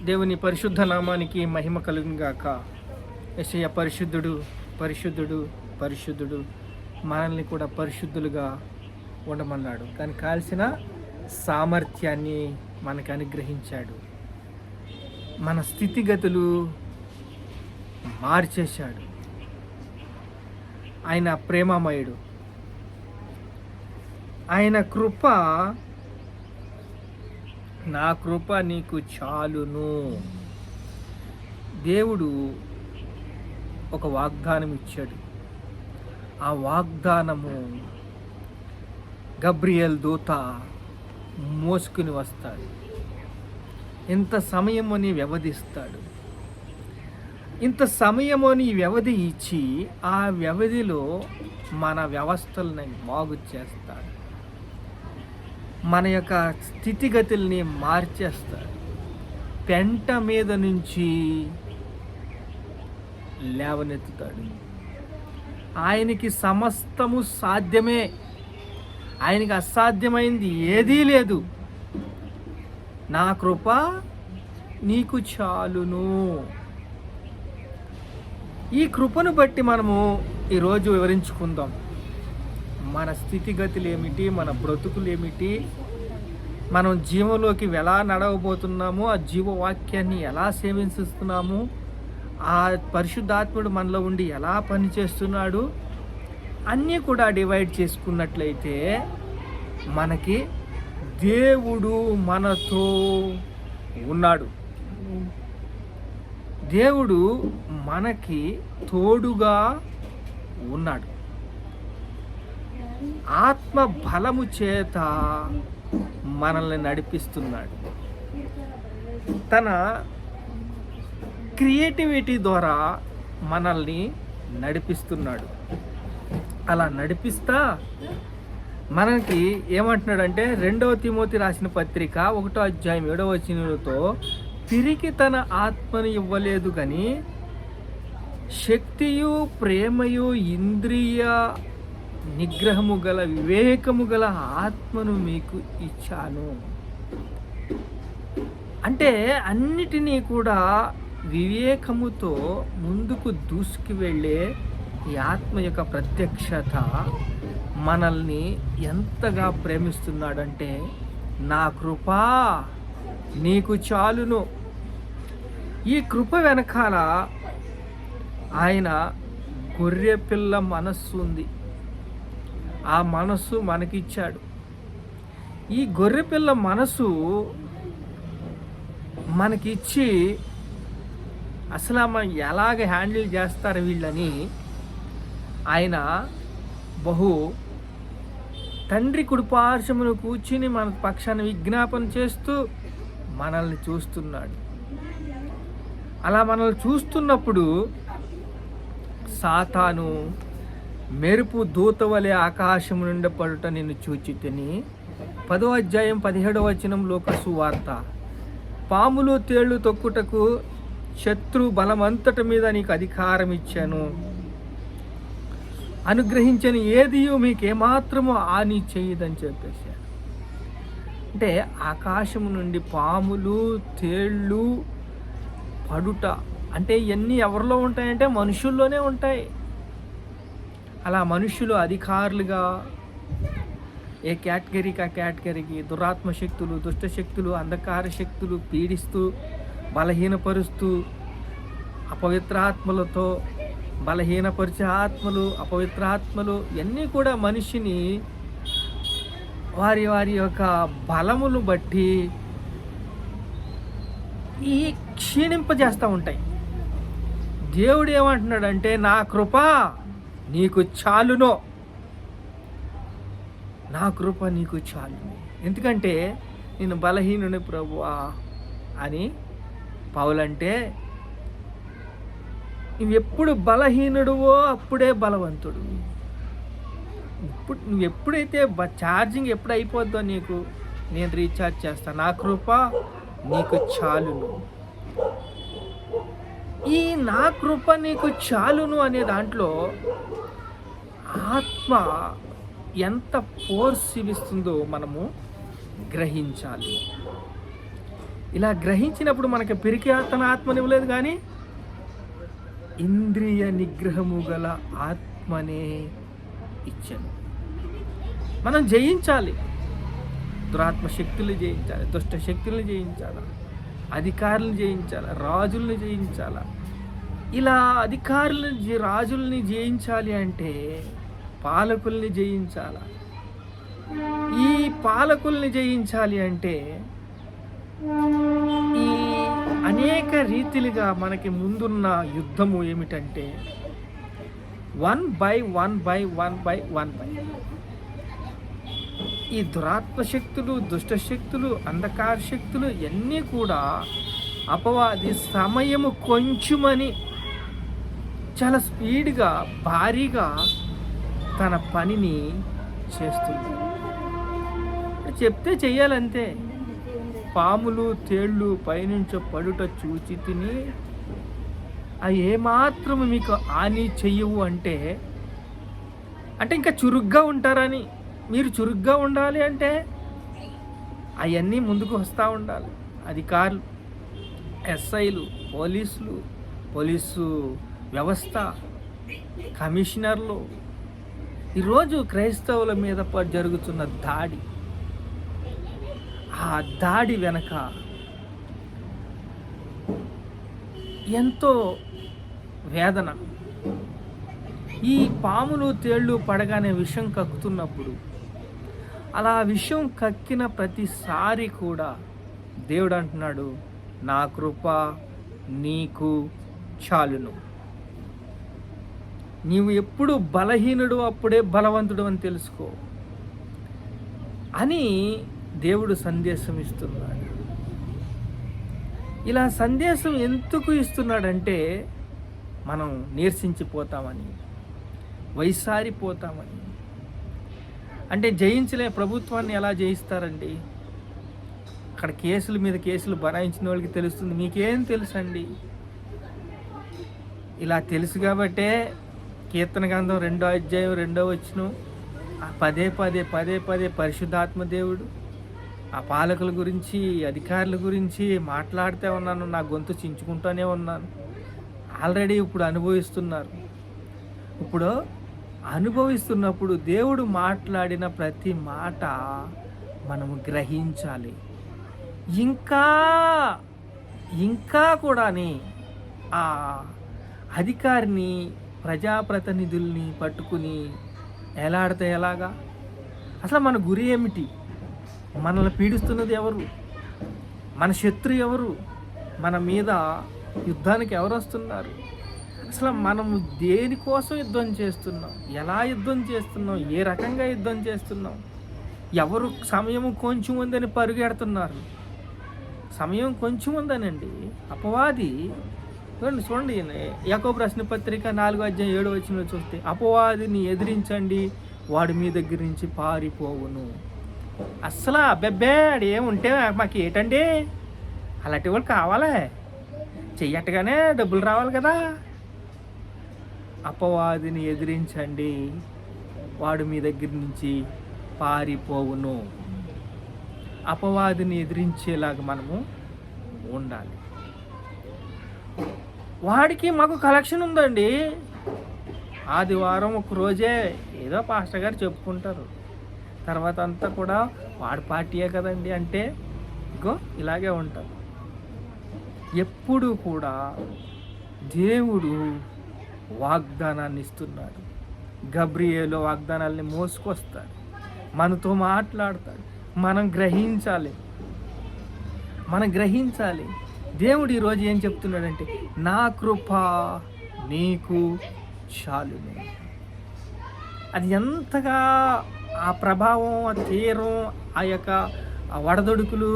దేవుని పరిశుద్ధ నామానికి మహిమ కలుగును గాక. యేసయ్య పరిశుద్ధుడు, పరిశుద్ధుడు, పరిశుద్ధుడు. మనల్ని కూడా పరిశుద్ధులుగా ఉండమన్నాడు. కానీ కాల్సిన సామర్థ్యాన్ని మనకు అనుగ్రహించాడు. మన స్థితిగతులు మార్చేశాడు. ఆయన ప్రేమమయుడు. ఆయన కృప, నా కృప నీకు చాలును. దేవుడు ఒక వాగ్దానం ఇచ్చాడు. ఆ వాగ్దానము గబ్రియేల్ దూత మోసుకుని వస్తాడు. ఇంత సమయం అని వ్యవధిస్తాడు. ఇంత సమయం అని వ్యవధి ఇచ్చి ఆ వ్యవధిలో మన వ్యవస్థల్ని బాగు చేస్తాడు. మన యొక్క స్థితిగతుల్ని మార్చేస్తాడు. పెంట మీద నుంచి లేవనెత్తుతాడు. ఆయనకి సమస్తము సాధ్యమే. ఆయనకి అసాధ్యమైంది ఏదీ లేదు. నా కృప నీకు చాలును. ఈ కృపను బట్టి మనము ఈరోజు వివరించుకుందాం. మన స్థితిగతులు ఏమిటి, మన బ్రతుకులు ఏమిటి, మనం జీవంలోకి ఎలా నడవబోతున్నాము, ఆ జీవవాక్యాన్ని ఎలా సేవిస్తున్నాము, ఆ పరిశుద్ధాత్ముడు మనలో ఉండి ఎలా పనిచేస్తున్నాడు, అన్నీ కూడా డివైడ్ చేసుకున్నట్లయితే మనకి దేవుడు మనతో ఉన్నాడు. దేవుడు మనకి తోడుగా ఉన్నాడు. ఆత్మ బలము చేత మనల్ని నడిపిస్తున్నాడు. తన క్రియేటివిటీ ద్వారా మనల్ని నడిపిస్తున్నాడు. అలా నడిపిస్తా మనకి ఏమంటున్నాడంటే 2వ తిమోతి రాసిన పత్రిక 1వ అధ్యాయం 7వ వచనంతో, తిరిగి తన ఆత్మను ఇవ్వలేదు కానీ శక్తియు ప్రేమయు ఇంద్రియ నిగ్రహము గల వివేకము గల ఆత్మను మీకు ఇచ్చాను. అంటే అన్నిటినీ కూడా వివేకముతో ముందుకు దూసుకు వెళ్ళే ఈ ఆత్మ యొక్క ప్రత్యక్షత మనల్ని ఎంతగా ప్రేమిస్తున్నాడంటే, నా కృప నీకు చాలును. ఈ కృప వెనకాల ఆయన గొర్రెపిల్ల మనస్సు ఉంది. ఆ మనస్సు మనకిచ్చాడు. ఈ గొర్రెపిల్ల మనసు మనకిచ్చి అసలు మనం ఎలాగ హ్యాండిల్ చేస్తారు వీళ్ళని ఆయన బహు తండ్రి కుడిపార్శ్వమును కూర్చుని మన పక్షాన్ని విజ్ఞాపన చేస్తూ మనల్ని చూస్తున్నాడు. అలా మనల్ని చూస్తున్నప్పుడు సాతాను మెరుపు దూత వలె ఆకాశము నుండి పడుట నిన్ను చూచితిని. 10వ అధ్యాయం 17వ వచనం లోక సువార్త. పాములు తేళ్లు తొక్కుటకు శత్రు బలమంతటి మీద నీకు అధికారం ఇచ్చాను. అనుగ్రహించని ఏదియో మీకు ఏమాత్రమో హాని చేయదని చెప్పేశాడు. అంటే ఆకాశం నుండి పాములు తేళ్ళు పడుట అంటే ఇవన్నీ ఎవరిలో ఉంటాయంటే మనుషుల్లోనే ఉంటాయి. అలా మనుషులు అధికారులుగా ఏ కేటగిరీకి ఆ కేటగిరీకి దురాత్మ శక్తులు, దుష్టశక్తులు, అంధకార శక్తులు పీడిస్తూ బలహీనపరుస్తూ అపవిత్రాత్మలతో బలహీనపరిచే ఆత్మలు, అపవిత్రాత్మలు ఇవన్నీ కూడా మనిషిని వారి వారి యొక్క బలములు బట్టి ఈ క్షీణింపజేస్తూ ఉంటాయి. దేవుడు ఏమంటున్నాడంటే, నా కృప నీకు చాలునో. నా కృప నీకు చాలును. ఎందుకంటే నేను బలహీనుని ప్రభువా అని పౌలంటే, నువ్వు ఎప్పుడు బలహీనుడువో అప్పుడే బలవంతుడు. ఇప్పుడు నువ్వు ఎప్పుడైతే ఛార్జింగ్ ఎప్పుడు అయిపోద్దో నీకు నేను రీఛార్జ్ చేస్తాను. నా కృప నీకు చాలును. ఈ నా కృప నీకు చాలును అనే దాంట్లో ఆత్మ ఎంత ఫోర్స్ ఇస్తుందో మనము గ్రహించాలి. ఇలా గ్రహించినప్పుడు మనకి పిరికి తన ఆత్మనివ్వలేదు, కానీ ఇంద్రియ నిగ్రహము గల ఆత్మనే ఇచ్చాను. మనం జయించాలి, దురాత్మ శక్తులు జయించాలి, దుష్ట శక్తులను జయించాలి, అధికారులను జయించాలి, రాజులను జయించాలి. ఇలా అధికారులను రాజుల్ని జయించాలి అంటే పాలకుల్ని జయించాలి. ఈ పాలకుల్ని జయించాలి అంటే ఈ అనేక రీతిలుగా మనకి ముందున్న యుద్ధము ఏమిటంటే 1/1 ఈ దురాత్మ శక్తులు, దుష్ట శక్తులు, అంధకార శక్తులు ఇవన్నీ కూడా అపవాది సమయము కొంచెమని చాలా స్పీడ్గా భారీగా తన పనిని చేస్తుంది. చెప్తే చెయ్యాలంతే. పాములు తేళ్ళు పైనుంచి పడుట చూచి తిని అవి ఏమాత్రము మీకు హాని చెయ్యవు అంటే ఇంకా చురుగ్గా ఉంటారని. మీరు చురుగ్గా ఉండాలి అంటే అవన్నీ ముందుకు వస్తూ ఉండాలి. అధికారులు, ఎస్ఐలు, పోలీసు వ్యవస్థ, కమిషనర్లు. ఈరోజు క్రైస్తవుల మీద జరుగుతున్న దాడి, ఆ దాడి వెనక ఎంతో వేదన. ఈ పాములు తేళ్ళు పడగానే విషం కక్కుతున్నప్పుడు అలా విషం కక్కిన ప్రతిసారి కూడా దేవుడు అంటున్నాడు, నా కృప నీకు చాలును. నీవు ఎప్పుడు బలహీనుడు అప్పుడే బలవంతుడు అని తెలుసుకో అని దేవుడు సందేశం ఇస్తున్నాడు. ఇలా సందేశం ఎందుకు ఇస్తున్నాడంటే మనం నీరసించిపోతామని, వైసారిపోతామని. అంటే జయించలే ప్రభుత్వాన్ని ఎలా జయిస్తారండి? అక్కడ కేసుల మీద కేసులు బనాయించిన వాళ్ళకి తెలుస్తుంది. మీకేం తెలుసండి? ఇలా తెలుసు కాబట్టే కీర్తన గ్రంథం 2వ అధ్యాయం 2వ వచనం పదే పరిశుద్ధాత్మ దేవుడు ఆ పాలకుల గురించి, అధికారుల గురించి మాట్లాడుతూ ఉన్నాను. నా గొంతు చించుకుంటూనే ఉన్నాను. ఆల్రెడీ ఇప్పుడు అనుభవిస్తున్నారు. ఇప్పుడు అనుభవిస్తున్నప్పుడు దేవుడు మాట్లాడిన ప్రతి మాట మనము గ్రహించాలి. ఇంకా కూడాని ఆ అధికారిని, ప్రజాప్రతినిధుల్ని పట్టుకుని ఎలాడితే ఎలాగా? అసలు మన గురి ఏమిటి? మనల్ని పీడిస్తున్నది ఎవరు? మన శత్రు ఎవరు? మన మీద యుద్ధానికి ఎవరు వస్తున్నారు? అసలు మనము దేనికోసం యుద్ధం చేస్తున్నాం? ఎలా యుద్ధం చేస్తున్నాం? ఏ రకంగా యుద్ధం చేస్తున్నాం? ఎవరు సమయం కొంచెం ఉందని పరుగెడుతున్నారు? సమయం కొంచెం ఉందనండి. అపవాది చూడండి యాకోబు రాసిన పత్రిక 4వ అధ్యాయం 7వ వచనంలో చూస్తే, అపవాదిని ఎదిరించండి, వాడి మీ దగ్గర నుంచి పారిపోవును. అస్సలు అబ్బెబ్బే ఏముంటే మాకు ఏటండి? అలాంటి వాళ్ళు కావాలా? చెయ్యట్టుగానే డబ్బులు రావాలి కదా. అపవాదిని ఎదిరించండి, వాడు మీ దగ్గర నుంచి పారిపోవును. అపవాదిని ఎదిరించేలాగా మనము ఉండాలి. వాడికి మాకు కలెక్షన్ ఉందండి. ఆదివారం ఒక రోజే ఏదో పాస్టర్ గారు చెప్పుకుంటారు, తర్వాత అంతా కూడా వాడి పార్టీయే కదండి అంటే ఇగో ఇలాగే ఉంటారు. ఎప్పుడు కూడా దేవుడు వాగ్దానాన్ని ఇస్తున్నాడు. గబ్రియేలు వాగ్దానాల్ని మోసుకొస్తాడు, మనతో మాట్లాడతాడు. మనం గ్రహించాలి. దేవుడు ఈరోజు ఏం చెప్తున్నాడంటే, నా కృప నీకు చాలును. అది ఎంతగా ఆ ప్రభావం, ఆ తీరం, ఆ యొక్క వడదొడుకులు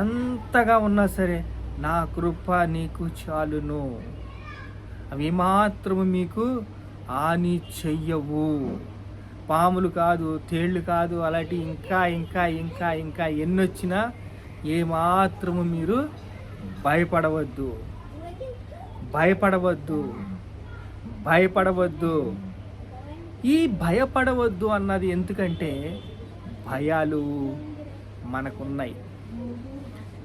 ఎంతగా ఉన్నా సరే, నా కృప నీకు చాలును. అవి మాత్రము మీకు హాని చెయ్యవు. పాములు కాదు, తేళ్ళు కాదు, అలాంటి ఇంకా ఎన్నొచ్చినా ఏమాత్రము మీరు భయపడవద్దు. ఈ భయపడవద్దు అన్నది ఎందుకంటే భయాలు మనకున్నాయి.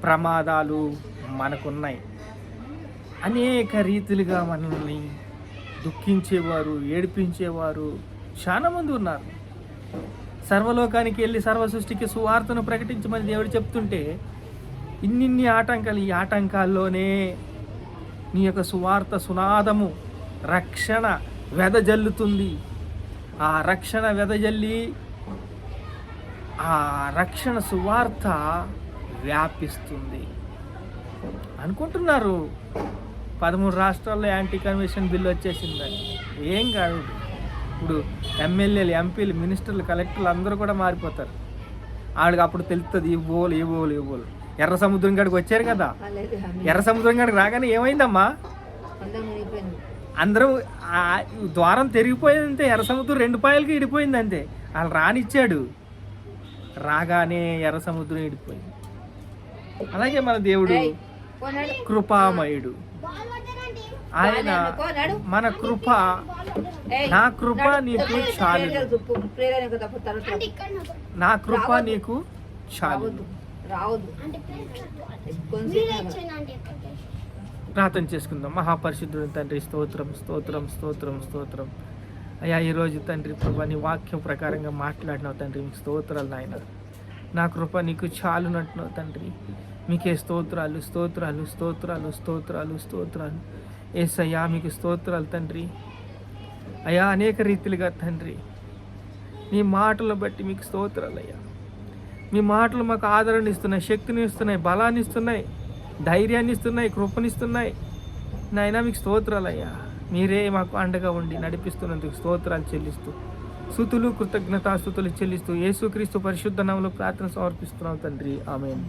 ప్రమాదాలు మనకున్నాయి. అనేక రీతిలుగా మనల్ని దుఃఖించేవారు, ఏడిపించేవారు చాలామంది ఉన్నారు. సర్వలోకానికి వెళ్ళి సర్వ సృష్టికి సువార్తను ప్రకటించమని దేవుడు చెప్తుంటే ఇన్నిన్ని ఆటంకాలు, ఈ ఆటంకాల్లోనే నీ యొక్క సువార్త సునాదము రక్షణ వెదజల్లుతుంది. ఆ రక్షణ వెదజల్లి ఆ రక్షణ సువార్త వ్యాపిస్తుంది. అనుకుంటున్నారు 13 రాష్ట్రాల్లో యాంటీ కన్వెన్షన్ బిల్లు వచ్చేసిందని. ఏం కాదు. ఇప్పుడు ఎమ్మెల్యేలు, ఎంపీలు, మినిస్టర్లు, కలెక్టర్లు అందరూ కూడా మారిపోతారు. వాళ్ళకి అప్పుడు తెలుస్తుంది ఇవ్వోలు. ఎర్ర సముద్రం కాడికి వచ్చారు కదా, ఎర్ర సముద్రం కాడికి రాగానే ఏమైందమ్మా, అందరూ ద్వారం తెరిగిపోయిందంతే. ఎర్ర సముద్రం 2 పాయలకి ఇడిపోయింది అంతే. వాళ్ళు రానిచ్చాడు, రాగానే ఎర్ర సముద్రం ఇడిపోయింది. అలాగే మన దేవుడు కృపామయుడు. ఆయన మన కృప, నా కృప నీకు చాలు, నా కృప నీకు చాలు. ప్రార్థన చేసుకుందాం. మహాపరిశుద్ధుడు తండ్రి, స్తోత్రం స్తోత్రం స్తోత్రం స్తోత్రం అయ్యా. ఈరోజు తండ్రి ప్రభా నీ వాక్యం ప్రకారంగా మాట్లాడినావు తండ్రి, మీకు స్తోత్రాలు నాయన. నా కృప నీకు చాలునంటున్నావు తండ్రి. మీకే స్తోత్రాలు స్తోత్రాలు స్తోత్రాలు స్తోత్రాలు స్తోత్రాలు యేసయ్యా, మీకు స్తోత్రాలు తండ్రి. అయ్యా, అనేక రీతిలుగా తండ్రి నీ మాటలు బట్టి మీకు స్తోత్రాలు అయ్యా. మీ మాటలు మాకు ఆదరణ ఇస్తున్నాయి, శక్తిని ఇస్తున్నాయి, బలాన్ని ఇస్తున్నాయి, ధైర్యాన్ని ఇస్తున్నాయి, కృపనిస్తున్నాయి నాయనా. మీకు స్తోత్రాలు అయ్యా. మీరే మాకు అండగా ఉండి నడిపిస్తున్నందుకు స్తోత్రాలు చెల్లిస్తూ, స్తుతులు కృతజ్ఞతాస్తుతులు చెల్లిస్తూ యేసుక్రీస్తు పరిశుద్ధ నామములో ప్రార్థన సమర్పిస్తున్నాం తండ్రి. ఆమేన్.